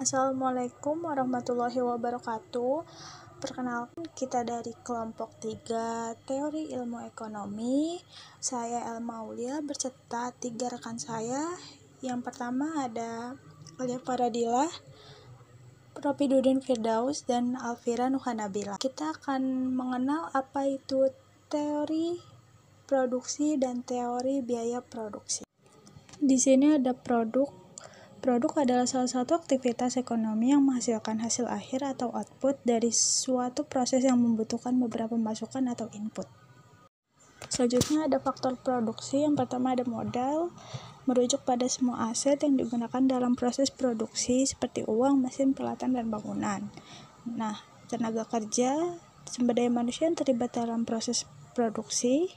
Assalamualaikum warahmatullahi wabarakatuh. Perkenalkan, kita dari kelompok 3 Teori Ilmu Ekonomi. Saya Elma Aulia berserta 3 rekan saya. Yang pertama ada Alia Faradila, Ropidudin Firdaus, dan Alfira Nuhanabila. Kita akan mengenal apa itu teori produksi dan teori biaya produksi. Di sini ada produk. Produk adalah salah satu aktivitas ekonomi yang menghasilkan hasil akhir atau output dari suatu proses yang membutuhkan beberapa masukan atau input. Selanjutnya ada faktor produksi. Yang pertama ada modal, merujuk pada semua aset yang digunakan dalam proses produksi seperti uang, mesin, peralatan, dan bangunan. Nah, tenaga kerja, sumber daya manusia yang terlibat dalam proses produksi.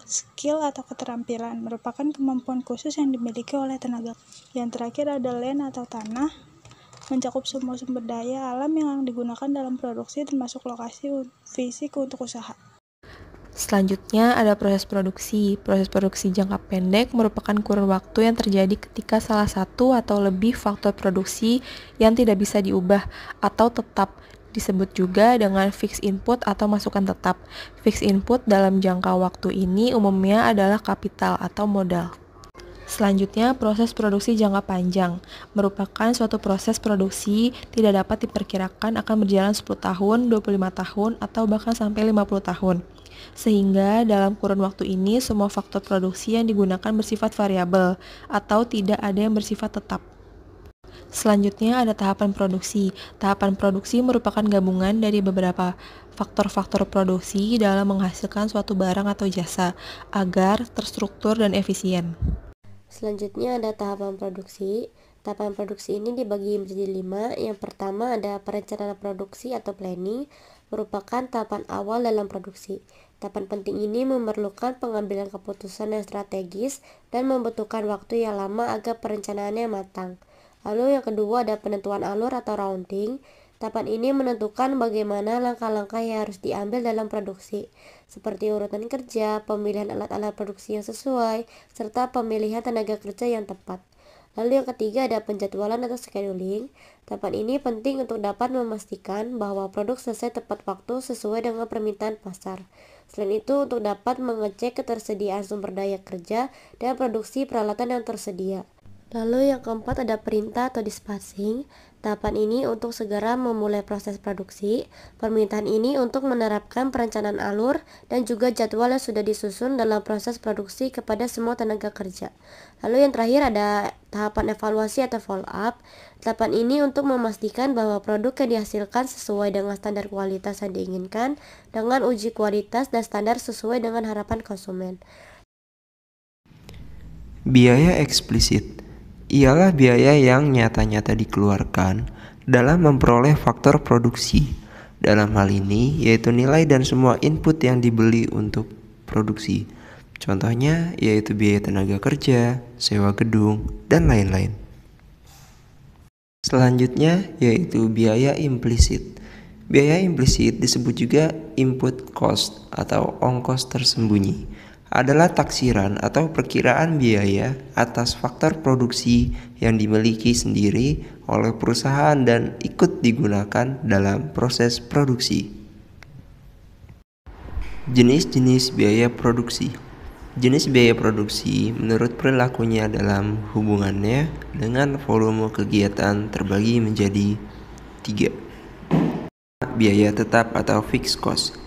Skill atau keterampilan merupakan kemampuan khusus yang dimiliki oleh tenaga. Yang terakhir ada land atau tanah, mencakup semua sumber daya alam yang digunakan dalam produksi termasuk lokasi fisik untuk usaha. Selanjutnya ada proses produksi. Proses produksi jangka pendek merupakan kurun waktu yang terjadi ketika salah satu atau lebih faktor produksi yang tidak bisa diubah atau tetap, disebut juga dengan fixed input atau masukan tetap. Fixed input dalam jangka waktu ini umumnya adalah kapital atau modal. Selanjutnya, proses produksi jangka panjang merupakan suatu proses produksi tidak dapat diperkirakan akan berjalan 10 tahun, 25 tahun, atau bahkan sampai 50 tahun. Sehingga dalam kurun waktu ini semua faktor produksi yang digunakan bersifat variabel atau tidak ada yang bersifat tetap. Selanjutnya ada tahapan produksi. Tahapan produksi merupakan gabungan dari beberapa faktor-faktor produksi dalam menghasilkan suatu barang atau jasa agar terstruktur dan efisien. Selanjutnya ada tahapan produksi. Tahapan produksi ini dibagi menjadi 5. Yang pertama ada perencanaan produksi atau planning, merupakan tahapan awal dalam produksi. Tahapan penting ini memerlukan pengambilan keputusan yang strategis dan membutuhkan waktu yang lama agar perencanaannya matang. Lalu yang kedua ada penentuan alur atau routing. Tahapan ini menentukan bagaimana langkah-langkah yang harus diambil dalam produksi, seperti urutan kerja, pemilihan alat-alat produksi yang sesuai, serta pemilihan tenaga kerja yang tepat. Lalu yang ketiga ada penjadwalan atau scheduling. Tahapan ini penting untuk dapat memastikan bahwa produk selesai tepat waktu sesuai dengan permintaan pasar. Selain itu, untuk dapat mengecek ketersediaan sumber daya kerja dan produksi peralatan yang tersedia. Lalu yang keempat ada perintah atau dispatching. Tahapan ini untuk segera memulai proses produksi. Permintaan ini untuk menerapkan perencanaan alur dan juga jadwal yang sudah disusun dalam proses produksi kepada semua tenaga kerja. Lalu yang terakhir ada tahapan evaluasi atau follow up. Tahapan ini untuk memastikan bahwa produk yang dihasilkan sesuai dengan standar kualitas yang diinginkan dengan uji kualitas dan standar sesuai dengan harapan konsumen. Biaya eksplisit ialah biaya yang nyata-nyata dikeluarkan dalam memperoleh faktor produksi. Dalam hal ini yaitu nilai dan semua input yang dibeli untuk produksi. Contohnya yaitu biaya tenaga kerja, sewa gedung, dan lain-lain. Selanjutnya yaitu biaya implisit. Biaya implisit disebut juga input cost atau ongkos tersembunyi. Adalah taksiran atau perkiraan biaya atas faktor produksi yang dimiliki sendiri oleh perusahaan dan ikut digunakan dalam proses produksi. Jenis-jenis biaya produksi. Jenis biaya produksi menurut perilakunya dalam hubungannya dengan volume kegiatan terbagi menjadi 3. Biaya tetap atau fixed cost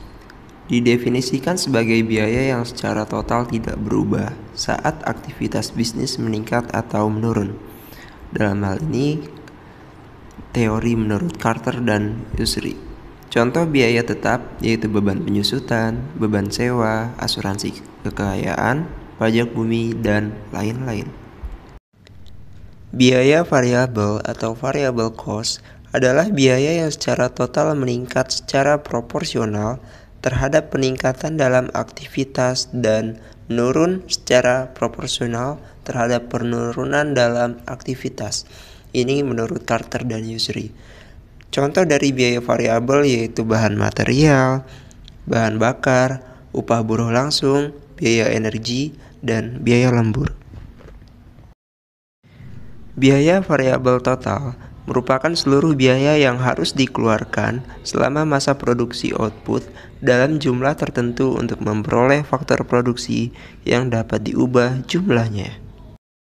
didefinisikan sebagai biaya yang secara total tidak berubah saat aktivitas bisnis meningkat atau menurun. Dalam hal ini, teori menurut Carter dan Usry. Contoh biaya tetap yaitu beban penyusutan, beban sewa, asuransi kekayaan, pajak bumi, dan lain-lain. Biaya variabel atau variable cost adalah biaya yang secara total meningkat secara proporsional terhadap peningkatan dalam aktivitas dan menurun secara proporsional terhadap penurunan dalam aktivitas. Ini menurut Carter dan Usry. Contoh dari biaya variabel yaitu bahan material, bahan bakar, upah buruh langsung, biaya energi, dan biaya lembur. Biaya variabel total merupakan seluruh biaya yang harus dikeluarkan selama masa produksi output dalam jumlah tertentu untuk memperoleh faktor produksi yang dapat diubah jumlahnya.